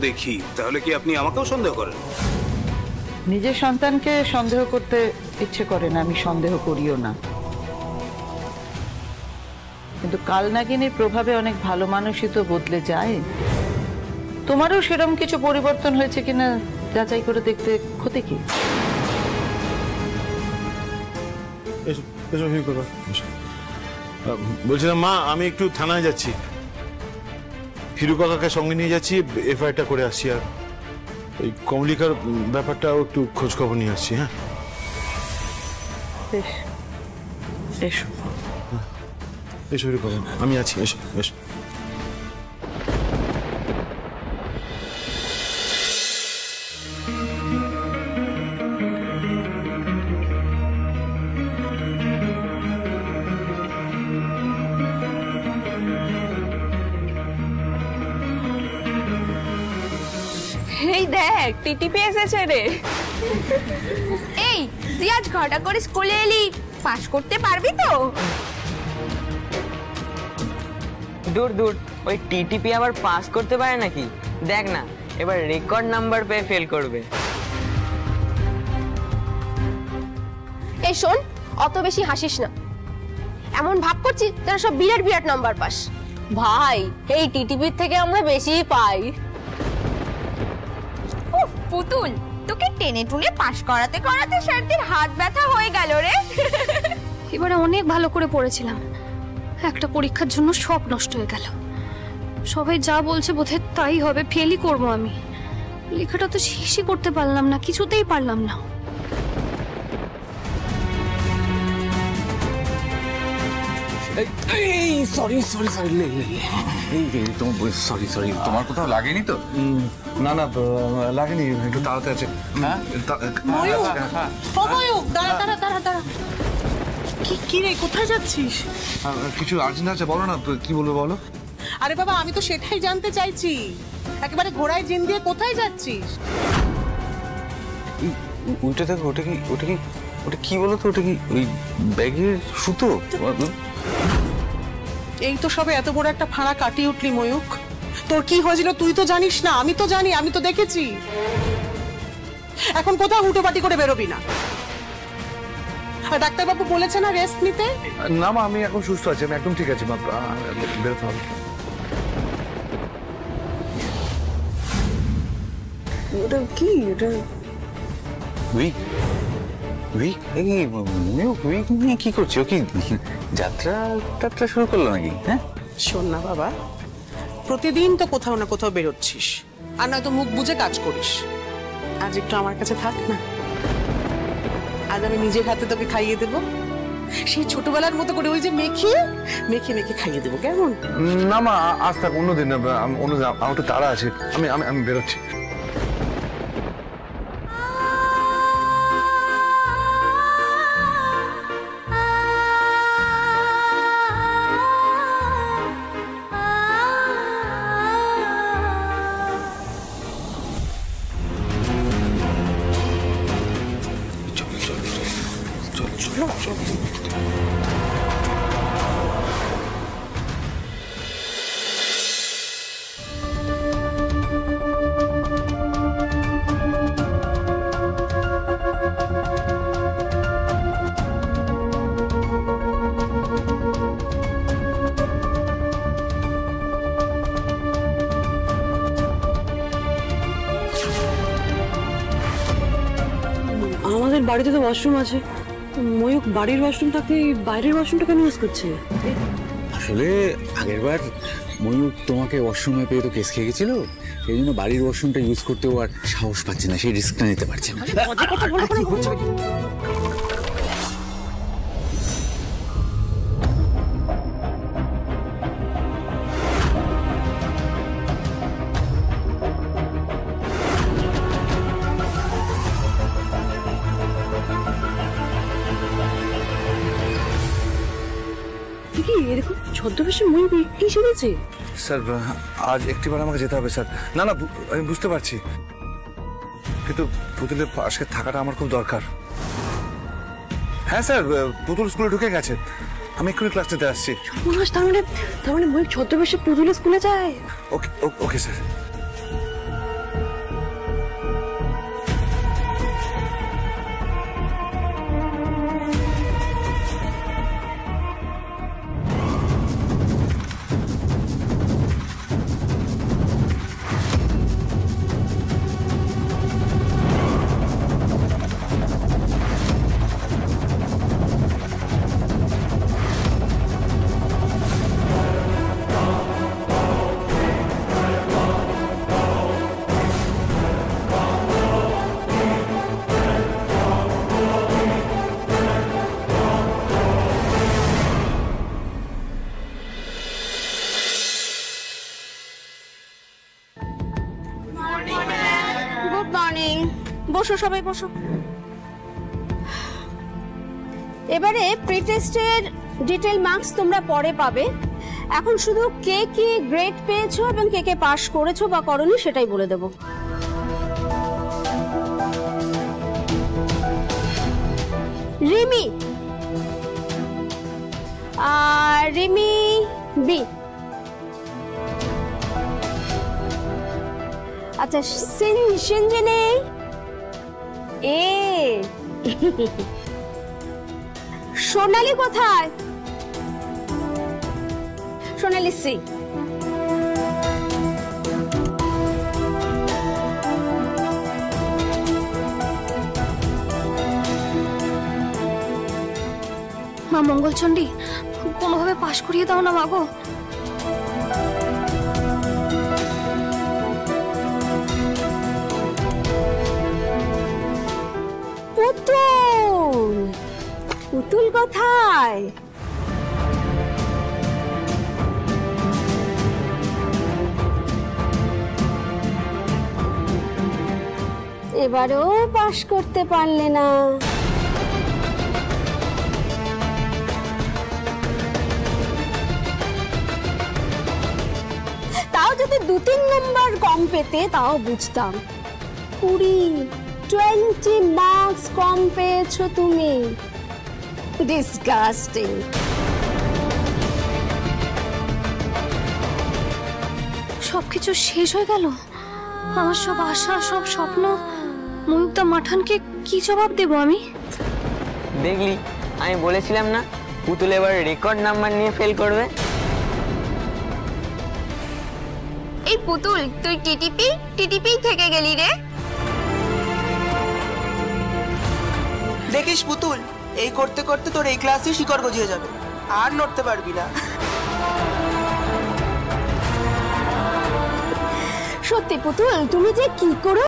দেখি তাহলে কি আপনি আমাকেও সন্দেহ করেন? নিজের সন্তানকে সন্দেহ করতে ইচ্ছে করে না, আমি সন্দেহ করিও না, কিন্তু কালনাগিনীর প্রভাবে অনেক ভালো মানুষই তো বদলে যায়। তোমারও সেরকম কিছু পরিবর্তন হয়েছে কিনা যাচাই করে দেখতে ক্ষতি কি? বলছিলাম মা, আমি একটু থানায় যাচ্ছি, ফিরু কাকাকে সঙ্গে নিয়ে যাচ্ছি, এফআইআরটা করে আসছি, আর ওই কমলিকার ব্যাপারটাও একটু খোঁজ খবর নিয়ে আসছি। হ্যাঁ বেশ, এসো এসো, আমি আছি, এসো এসো। এই দেখ টিটিপি এসেছে রে। এই তুই আজ ঘটা করে স্কুলে এলি, পাস করতে পারবি তো? দূর দূর, ওই টিটিপি আবার পাস করতে পারে নাকি? দেখ না, এবার রেকর্ড নাম্বার পেয়ে ফেল করবে। এই শোন, অত বেশি হাসিস না, এমন ভাব করছিস যেন সব বিরাট বিরাট নাম্বার পাস। ভাই, এই টিটিপির থেকে আমরা বেশিই পাই। উফ পুতুল, তোকে টেনে টুনে পাস করাতে করাতে স্যারদের হাত ব্যথা হয়ে গেল রে। এবারে অনেক ভালো করে পড়েছিলাম, একটা পরীক্ষার জন্য সব নষ্ট হয়ে গেল। সবাই যা বলছে বোধহয় তাই হবে, ফেলই করবো আমি। লেখাটা তো শেষই করতে পারলাম না, কিছুতেই পারলাম না। সরি তোমার কোথাও লাগেনি তো? না না, লাগেনি, একটু তাড়াতাড়ি আছে। কি রে, কোথায় যাচ্ছিস? কিছু আর্জেন্ট আছে, বলো না, কি বলবো বলো। আরে বাবা, আমি তো সেটাই জানতে চাইছি, একেবারে ঘোড়ায় জিন দিয়ে কোথায় যাচ্ছিস? ওইটা দেখো, ওটা কি বলো তো, ওটা কি ওই ব্যাগের সুতো? এই তো সবে এত বড় একটা ফাঁড়া কাটিয়ে উঠলি ময়ূক, তোর কি হয়েছিল তুই তো জানিস না, আমি তো জানি, আমি তো দেখেছি। এখন কোথাও হুটোপাটি করে বেরোবি না। আর ডাক্তারবাবু বলেছে না রেস্ট নিতে? না মা, আমি এখন সুস্থ আছি, আমি একদম ঠিক আছে মা, বেরোতে হবে। ওটা কি? ওটা কি করছো? কি যাত্রা শুরু করলো নাকি? হ্যাঁ শোন না বাবা, প্রতিদিন তো কোথাও না কোথাও বেরোচ্ছিস, আর নয়তো মুখ বুঝে কাজ করিস। আজ একটু আমার কাছে থাক না, আজ আমি নিজের হাতে তোকে খাইয়ে দেবো, সেই ছোটবেলার মতো করে, ওই যে মেখে মেখে মেখে খাইয়ে দেবো, কেমন? না মা, আজ থাক, অন্যদিন, আমার একটু তাড়া আছে, আমি বেরোচ্ছি। আমাদের বাড়িতে তো ওয়াশরুম আছে, ময়ূক বাড়ির ওয়াশরুম থাকতে বাইরের ওয়াশরুমটা কেন ইউজ করছে? আসলে আগের বার ময়ূক তোমাকে ওয়াশরুমে পেয়ে তো কেস খেয়ে গেছিল, সেই জন্য বাড়ির ওয়াশরুমটা ইউজ করতেও আর সাহস পাচ্ছে না, সেই রিস্কটা নিতে পারছে না। এরকম ছদ্মবেশে ময়ূক কি শুনেছে? স্যার, আজ একটিবার আমাকে যেতে হবে স্যার। না না, আমি বুঝতে পারছি, কিন্তু পুতুলের পাশে থাকাটা আমার খুব দরকার। হ্যাঁ স্যার, পুতুল স্কুলে ঢুকে গেছে, আমি এক্ষুনি ক্লাস নিতে আসছি। তার মানে ময়ূক ছদ্মবেশে পুতুলের স্কুলে যায়? ওকে ওকে স্যার। গুড মর্নিং, বসো সবাই বসো। এবারে প্রি টেস্টের ডিটেল মার্কস তোমরা পরে পাবে। এখন শুধু কে কি গ্রেড পেয়েছো এবং কে কে পাস করেছো বা করনি সেটাই বলে দেব। রিমি রিমি বি। আচ্ছা সিনজেনে এ। সোনালি কোথায়? সোনালি সি। মা মঙ্গলচণ্ডী, কোনোভাবে পাশ করিয়ে দাও না মাগো। পুতুল, পুতুল কোথায়? এবারেও পাশ করতে পারলে না। তাও যদি 2-3 নম্বর কম পেতে তাও বুঝতাম। 20 মার্কস কম পেয়েছো তুমি। ডিসগাস্টিং। সবকিছু শেষ হয়ে গেল। আমার সব আশা, সব স্বপ্ন। ময়ূকদা মাঠানকে কি জবাব দেব আমি? দেখলি, আমি বলেছিলাম না পুতুল এবার রেকর্ড নাম্বার নিয়ে ফেল করবে। এই পুতুল, তুই টিটিপি থেকে গেলি রে। দেখিস পুতুল, এই করতে করতে তোর এই ক্লাসে শিকড় গজিয়ে যাবে, আর নড়তে পারবি না। সত্যি পুতুল, তুমি যে কি করো